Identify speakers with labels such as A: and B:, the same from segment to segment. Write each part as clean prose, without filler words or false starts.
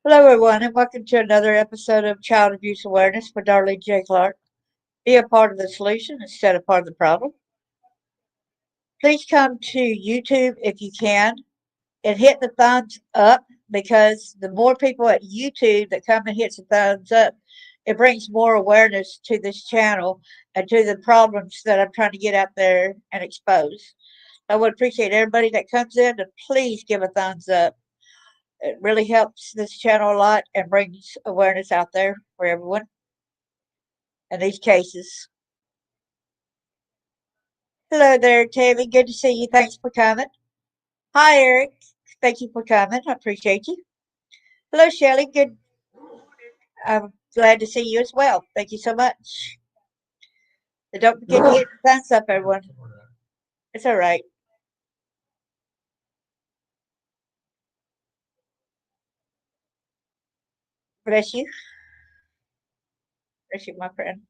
A: Hello, everyone, and welcome to another episode of Child Abuse Awareness with Darlene J. Clark. Be a part of the solution instead of part of the problem. Please come to YouTube if you can and hit the thumbs up, because the more people at YouTube that come and hit the thumbs up, it brings more awareness to this channel and to the problems that I'm trying to get out there and expose. I would appreciate everybody that comes in to please give a thumbs up. It really helps this channel a lot and brings awareness out there for everyone in these cases. Hello there, Tammy. Good to see you. Thanks for coming. Hi, Eric. Thank you for coming. I appreciate you. Hello, Shelley. Good. I'm glad to see you as well. Thank you so much. And don't forget to hit the thumbs up, everyone. It's all right. Bless you. Bless you, my friend.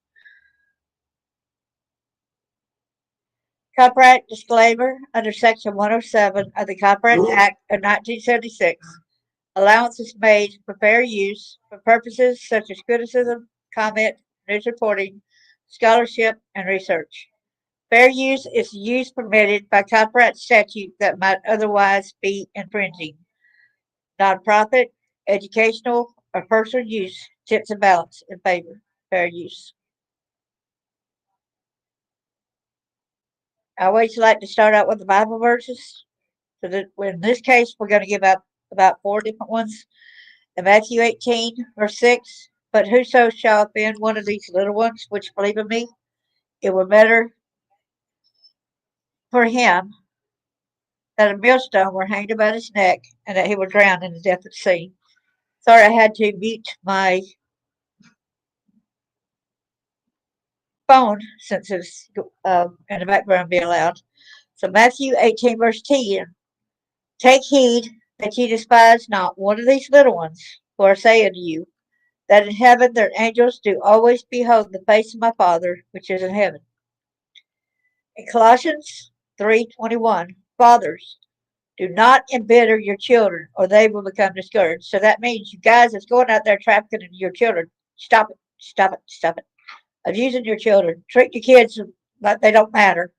A: Copyright disclaimer under Section 107 of the Copyright Act of 1976. Allowance is made for fair use for purposes such as criticism, comment, news reporting, scholarship, and research. Fair use is use permitted by copyright statute that might otherwise be infringing. Nonprofit, educational, or personal use tips and balance in favor of fair use. I always like to start out with the Bible verses. So that in this case, we're going to give out about 4 different ones. In Matthew 18, verse 6, but whoso shall offend one of these little ones which believe in me, it were better for him that a millstone were hanged about his neck and that he were drowned in the depth of the sea. Sorry, I had to mute my phone since it's in the background being loud. So Matthew 18, verse 10, take heed that ye despise not one of these little ones, who are saying to you, that in heaven their angels do always behold the face of my Father which is in heaven. In Colossians 3:21, fathers, do not embitter your children, or they will become discouraged. So that means you guys that's going out there trafficking your children, stop it, stop it, stop it. Abusing your children, treat your kids like they don't matter.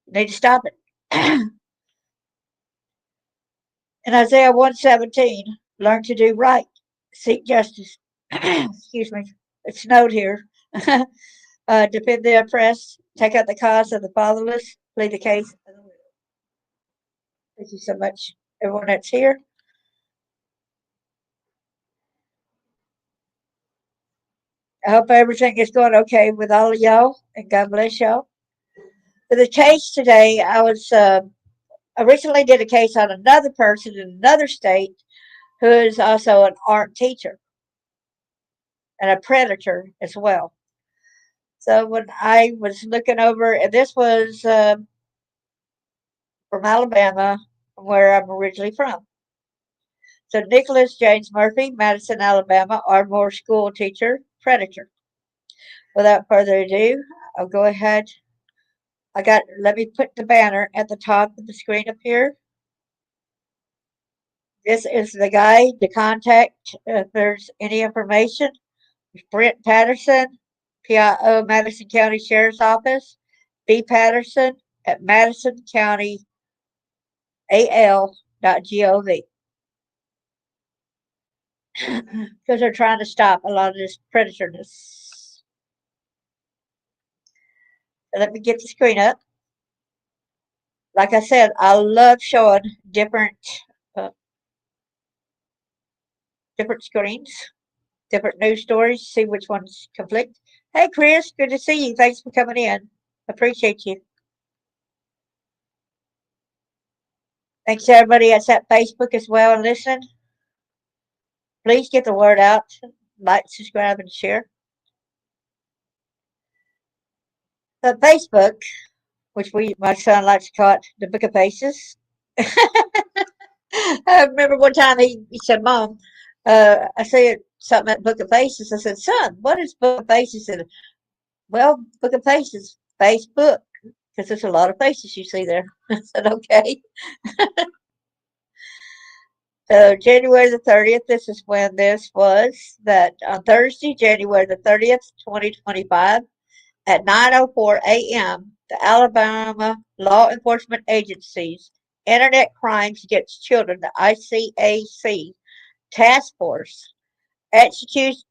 A: You need to stop it. In Isaiah 1:17, learn to do right, seek justice. Excuse me, it snowed here. Defend the oppressed, take out the cause of the fatherless, plead the case of the widow. Thank you so much, everyone that's here. I hope everything is going okay with all of y'all, and God bless y'all. For the case today, I recently did a case on another person in another state who is also an art teacher and a predator as well. So when I was looking over, and this was from Alabama, where I'm originally from. So Nicholas James Murphy, Madison, Alabama, Ardmore school teacher, predator. Without further ado, I'll go ahead. Let me put the banner at the top of the screen up here. This is the guy to contact if there's any information. Brent Patterson, PIO, Madison County Sheriff's Office, B. Patterson at MadisonCountyAL.gov. Because they're trying to stop a lot of this predatorness. So let me get the screen up. Like I said, I love showing different screens, different news stories, see which ones conflict. Hey, Chris, good to see you. Thanks for coming in. Appreciate you. Thanks everybody that's at Facebook as well and listening. Please get the word out. Like, subscribe, and share. But Facebook, which my son likes to call it the Book of Faces. I remember one time he said, Mom, I said something at Book of Faces. I said, Son, what is Book of Faces? He said, well, Book of Faces, Facebook, because there's a lot of faces you see there. I said, okay. So January the 30th, this is when this was, that on Thursday, January the 30th, 2025, at 9:04 a.m., the Alabama Law Enforcement Agency's Internet Crimes Against Children, the ICAC task force, executed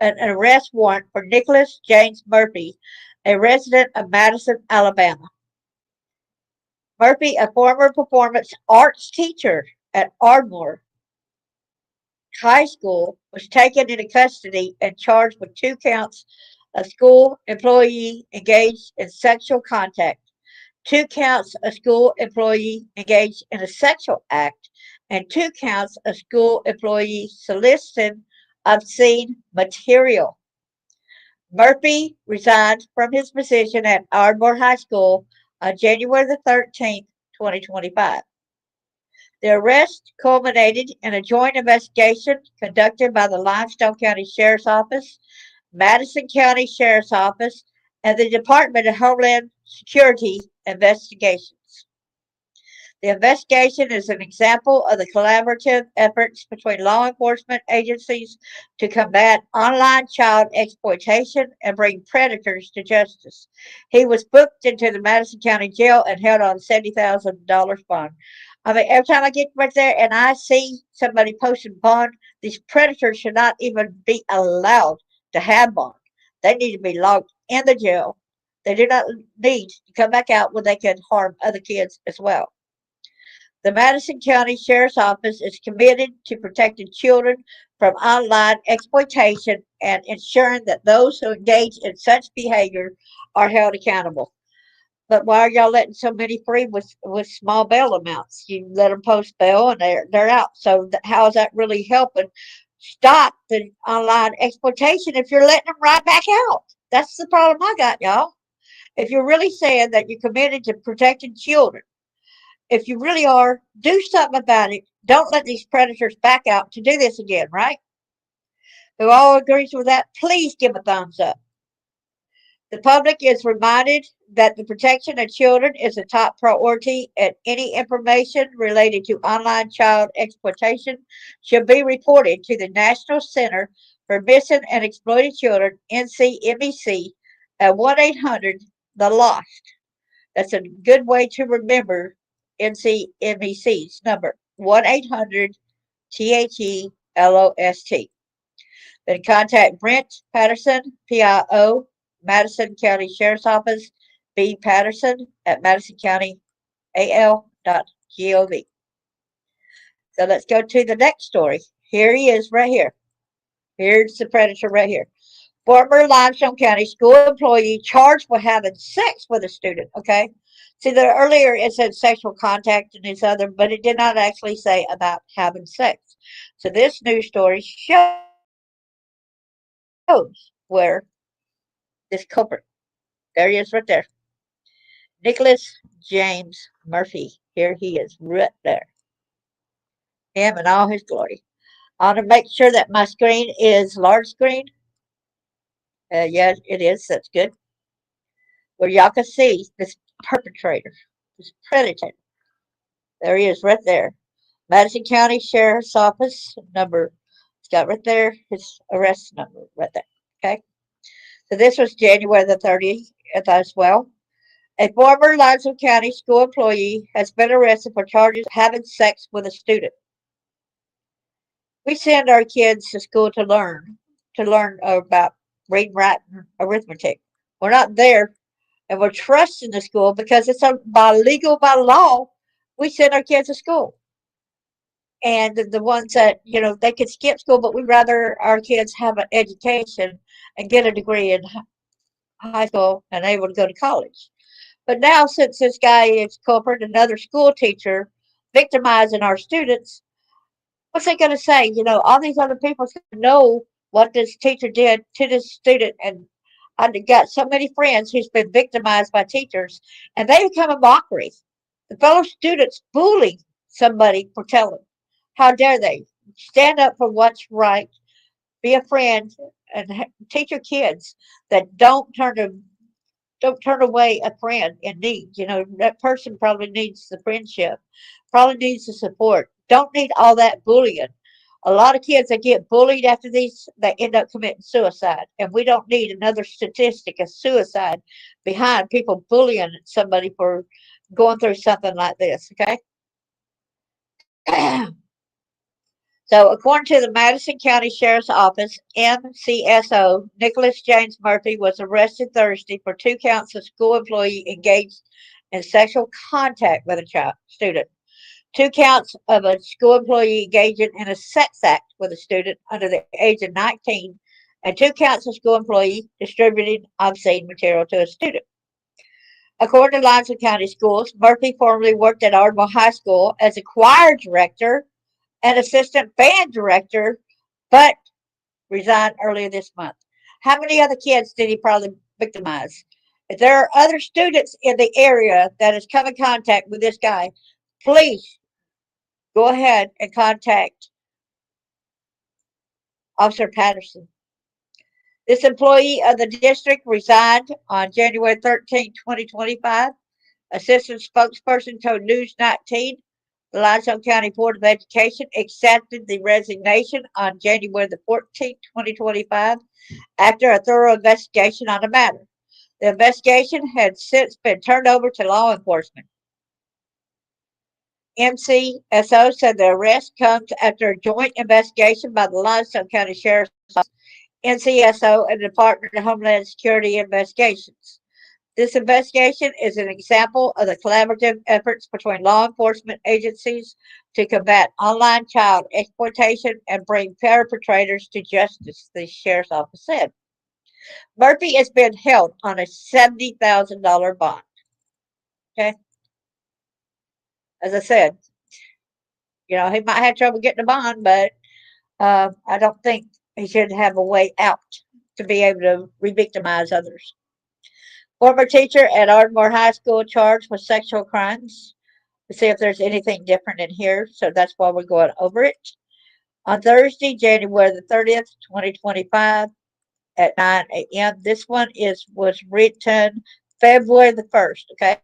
A: an arrest warrant for Nicholas James Murphy, a resident of Madison, Alabama. Murphy, a former performance arts teacher at Ardmore High School, was taken into custody and charged with 2 counts of school employee engaged in sexual contact, 2 counts of school employee engaged in a sexual act, and 2 counts of school employee soliciting obscene material. Murphy resigned from his position at Ardmore High School on January the 13th, 2025. The arrest culminated in a joint investigation conducted by the Limestone County Sheriff's Office, Madison County Sheriff's Office, and the Department of Homeland Security investigations. The investigation is an example of the collaborative efforts between law enforcement agencies to combat online child exploitation and bring predators to justice. He was booked into the Madison County Jail and held on $70,000 bond. I mean, every time I get right there and I see somebody posting bond, these predators should not even be allowed to have bond. They need to be locked in the jail. They do not need to come back out when they can harm other kids as well. The Madison County Sheriff's Office is committed to protecting children from online exploitation and ensuring that those who engage in such behavior are held accountable. But why are y'all letting so many free with small bail amounts? You let them post bail and they're out. So how is that really helping stop the online exploitation if you're letting them right back out? That's the problem I got, y'all. If you're really saying that you're committed to protecting children, if you really are, do something about it. Don't let these predators back out to do this again, right? Who all agrees with that, please give a thumbs up. The public is reminded that the protection of children is a top priority, and any information related to online child exploitation should be reported to the National Center for Missing and Exploited Children, NCMEC, at 1-800 The Lost. That's a good way to remember NCMEC's number, 1-800 THELOST. Then contact Brent Patterson, PIO, Madison County Sheriff's Office, B. Patterson at madisoncountyal.gov. So let's go to the next story. Here he is right here. Here's the predator right here. Former Limestone County school employee charged with having sex with a student. Okay. See, earlier it said sexual contact and this other, but it did not actually say about having sex. So this news story shows where this culprit, there he is right there, Nicholas James Murphy. Here he is right there. Him in all his glory. I want to make sure that my screen is large screen. Yeah, it is. That's good. Where y'all can see this perpetrator, this predator. There he is right there. Madison County Sheriff's Office number. It's got right there his arrest number right there. Okay. So this was January the 30th as well. A former Limestone County school employee has been arrested for charges of having sex with a student. We send our kids to school to learn about reading, writing, arithmetic. We're not there, and we're trusting the school because it's by law. We send our kids to school, and the ones that they could skip school, but we'd rather our kids have an education and get a degree in high school and able to go to college. But now, since this guy is culprit, another school teacher victimizing our students, what's they going to say? You know, all these other people know what this teacher did to this student, and I've got so many friends who's been victimized by teachers, and they become a mockery. The fellow students bully somebody for telling. How dare they? Stand up for what's right. Be a friend and teach your kids that don't turn away a friend in need. You know, that person probably needs the friendship, probably needs the support. Don't need all that bullying. A lot of kids that get bullied after these, they end up committing suicide. And we don't need another statistic of suicide behind people bullying somebody for going through something like this, okay? So, according to the Madison County Sheriff's Office, MCSO, Nicholas James Murphy was arrested Thursday for 2 counts of school employee engaged in sexual contact with a child student, 2 counts of a school employee engaging in a sex act with a student under the age of 19, and 2 counts of school employee distributing obscene material to a student. According to Limestone County Schools, Murphy formerly worked at Ardmore High School as a choir director and assistant band director, but resigned earlier this month. How many other kids did he probably victimize? If there are other students in the area that has come in contact with this guy, please go ahead and contact Officer Patterson. This employee of the district resigned on January 13, 2025. Assistant spokesperson told News 19 the Limestone County Board of Education accepted the resignation on January 14, 2025, after a thorough investigation on the matter. The investigation had since been turned over to law enforcement. MCSO said the arrest comes after a joint investigation by the Limestone County Sheriff's Office, NCSO, and the Department of Homeland Security investigations. This investigation is an example of the collaborative efforts between law enforcement agencies to combat online child exploitation and bring perpetrators to justice, the sheriff's office said. Murphy has been held on a $70,000 bond. Okay. As I said, you know, he might have trouble getting a bond, but I don't think he should have a way out to be able to re victimize others. Former teacher at Ardmore High School charged with sexual crimes. To see if there's anything different in here, so that's why we're going over it. On Thursday, January 30th, 2025, at 9 a.m. This one was written February 1st, okay?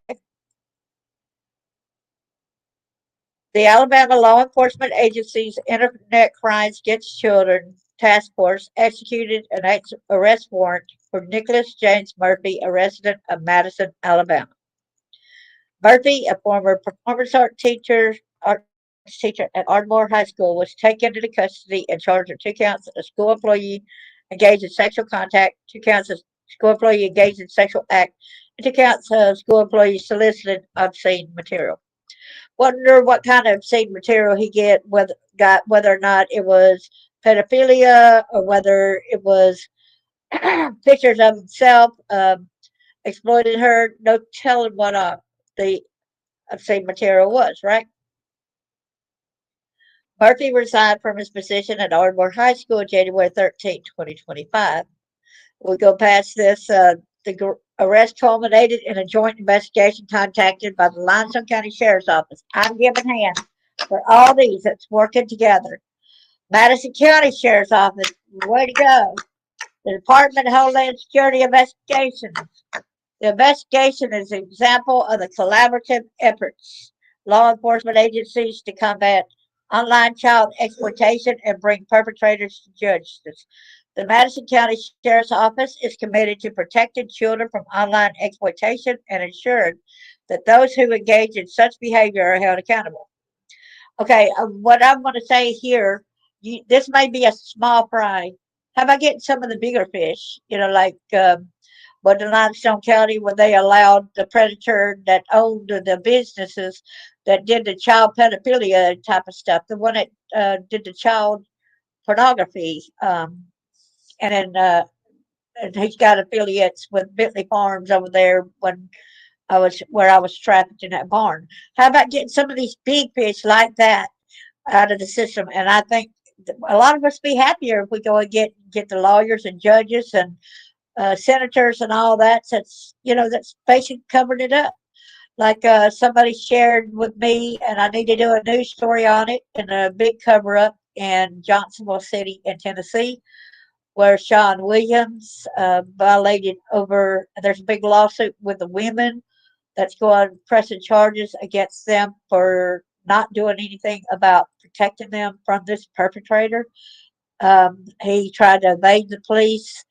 A: The Alabama Law Enforcement Agency's Internet Crimes Against Children Task Force executed an arrest warrant for Nicholas James Murphy, a resident of Madison, Alabama. Murphy, a former performance arts teacher at Ardmore High School, was taken into custody and charged with 2 counts of school employee engaged in sexual contact, 2 counts of school employee engaged in sexual act, and 2 counts of school employee solicited obscene material. Wonder what kind of obscene material he got, whether or not it was pedophilia or whether it was pictures of himself exploiting her. No telling what the obscene material was, right? Murphy resigned from his position at Ardmore High School January 13, 2025. We go past this. The arrest culminated in a joint investigation contacted by the Limestone County Sheriff's Office. I'm giving hands for all these that's working together. Madison County Sheriff's Office, way to go. The Department of Homeland Security investigations. The investigation is an example of the collaborative efforts law enforcement agencies to combat online child exploitation and bring perpetrators to justice. The Madison County Sheriff's Office is committed to protecting children from online exploitation and ensuring that those who engage in such behavior are held accountable. Okay, what I'm going to say here, this may be a small fry. How about getting some of the bigger fish? You know, like but in Limestone County, where they allowed the predator that owned the businesses that did the child pedophilia type of stuff, the one that did the child pornography, and then and he's got affiliates with Bentley Farms over there when I was trafficked in that barn. How about getting some of these big fish like that out of the system? And I think a lot of us be happier if we go and get the lawyers and judges and senators and all that. That's that's basically covered it up. Like somebody shared with me, and I need to do a news story on it and a big cover up in Johnsonville City in Tennessee, where Sean Williams violated over. There's a big lawsuit with the women that's going pressing charges against them for not doing anything about protecting them from this perpetrator. He tried to evade the police,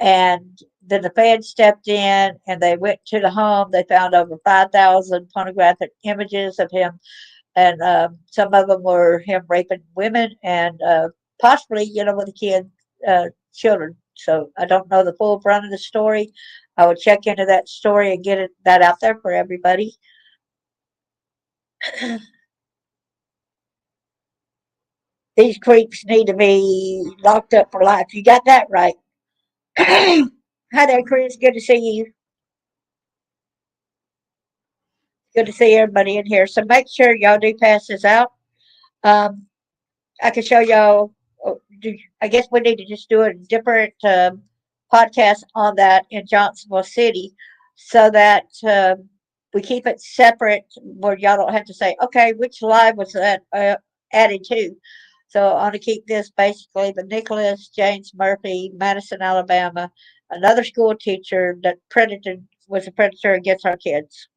A: and then the feds stepped in and they went to the home. They found over 5,000 pornographic images of him, and some of them were him raping women and possibly, with the children. So I don't know the full brunt of the story. I will check into that story and that out there for everybody. These creeps need to be locked up for life. You got that right. Hi there, Chris. Good to see you. Good to see everybody in here. So make sure y'all do pass this out. Um, I can show y'all. I guess we need to just do a different podcast on that in Johnsonville City, so that we keep it separate, where y'all don't have to say, "Okay, which live was that added to?" So I want to keep this basically the Nicholas James Murphy, Madison, Alabama, another school teacher that predated was a predator against our kids.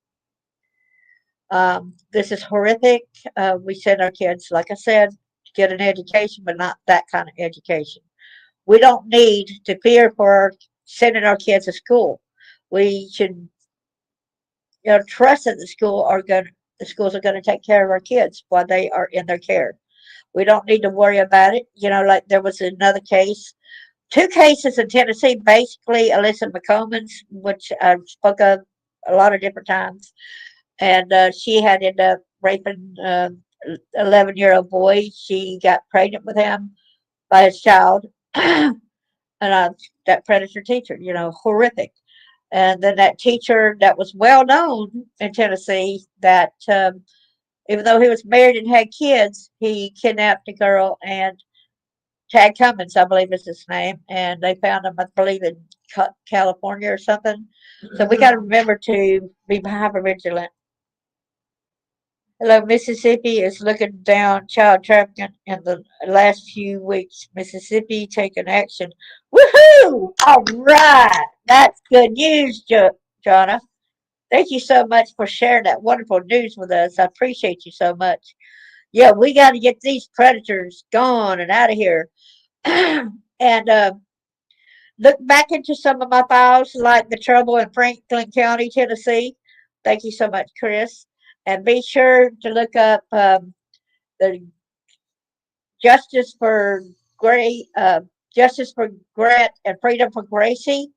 A: This is horrific. We send our kids, like I said, to get an education, but not that kind of education. We don't need to fear for sending our kids to school. We should, trust that the schools are going to take care of our kids while they are in their care. We don't need to worry about it. Like there was another case, two cases in Tennessee, basically Alyssa McCombs, which I spoke of a lot of different times, and she had ended up raping 11-year-old boy. She got pregnant with him by his child, and that predator teacher, horrific. And then that teacher that was well known in Tennessee, that even though he was married and had kids, he kidnapped a girl, and Chad Cummins, I believe is his name, and they found him, I believe, in California or something. So we got to remember to be hyper vigilant. Hello, Mississippi is looking down child trafficking in the last few weeks. Mississippi taking action. Woohoo! All right. That's good news, Jonna. Thank you so much for sharing that wonderful news with us. I appreciate you so much. Yeah, we got to get these predators gone and out of here. And look back into some of my files, like the trouble in Franklin County, Tennessee. Thank you so much, Chris. And be sure to look up the Justice for Gray, Justice for Grant, and Freedom for Gracie.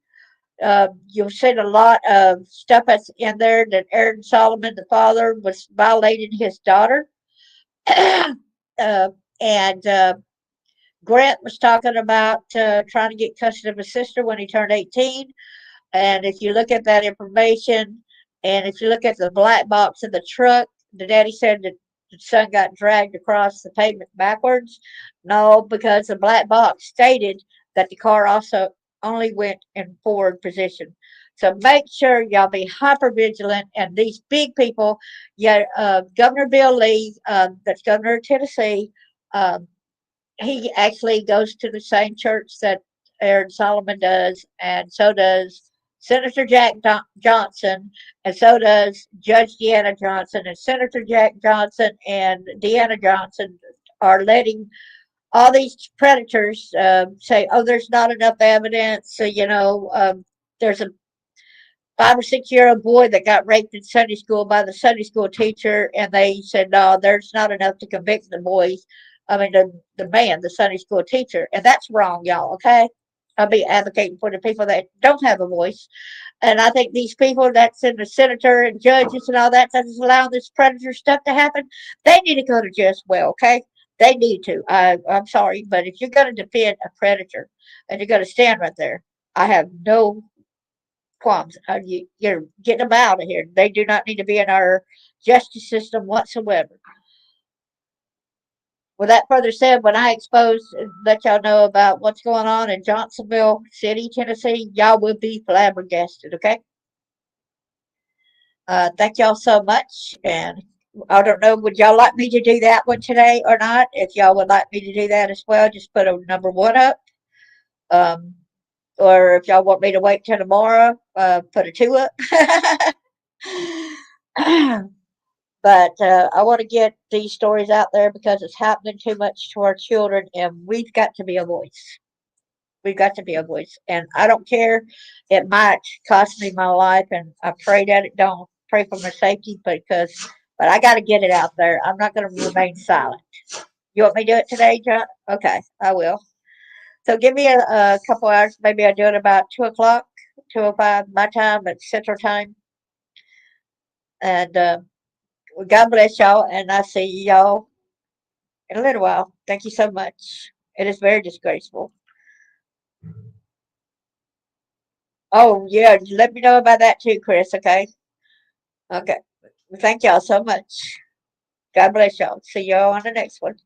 A: You'll see a lot of stuff that's in there that Aaron Solomon, the father, was violating his daughter. And Grant was talking about trying to get custody of his sister when he turned 18. And if you look at that information, and if you look at the black box in the truck, the daddy said that the son got dragged across the pavement backwards. No, because the black box stated that the car also only went in forward position. So make sure y'all be hyper vigilant. And these big people, yeah, Governor Bill Lee, that's governor of Tennessee, uh, he actually goes to the same church that Aaron Solomon does, and so does Senator Jack Johnson, and so does Judge Deanna Johnson, and Senator Jack Johnson and Deanna Johnson are letting all these predators say, "Oh, there's not enough evidence." So, there's a 5 or 6 year old boy that got raped in Sunday school by the Sunday school teacher, and they said, no, there's not enough to convict the boys. I mean, the man, the Sunday school teacher. And that's wrong, y'all, okay? I'll be advocating for the people that don't have a voice. And I think these people that's in the senator and judges and all that that's allowing this predator stuff to happen, they need to go to jail as well, okay? They need to. I'm sorry, but if you're going to defend a predator and you're going to stand right there, I have no qualms. You're getting them out of here. They do not need to be in our justice system whatsoever. With that further said, when I expose and let y'all know about what's going on in Johnsonville City, Tennessee, y'all will be flabbergasted, okay? Thank y'all so much. And I don't know, would y'all like me to do that one today or not? If y'all would like me to do that as well, just put a number one up. Um, or if y'all want me to wait till tomorrow, put a two up. But I want to get these stories out there because it's happening too much to our children, and we've got to be a voice. We've got to be a voice. And I don't care. It might cost me my life, and I pray that it don't. Pray for my safety but I got to get it out there. I'm not going to remain silent. You want me to do it today, John? Okay, I will. So give me a couple hours. Maybe I'll do it about 2 o'clock, 2:05 my time at Central Time. And God bless y'all, and I see y'all in a little while. Thank you so much. It is very disgraceful. Oh, yeah, let me know about that too, Chris, okay? Okay. Thank y'all so much. God bless y'all. See y'all on the next one.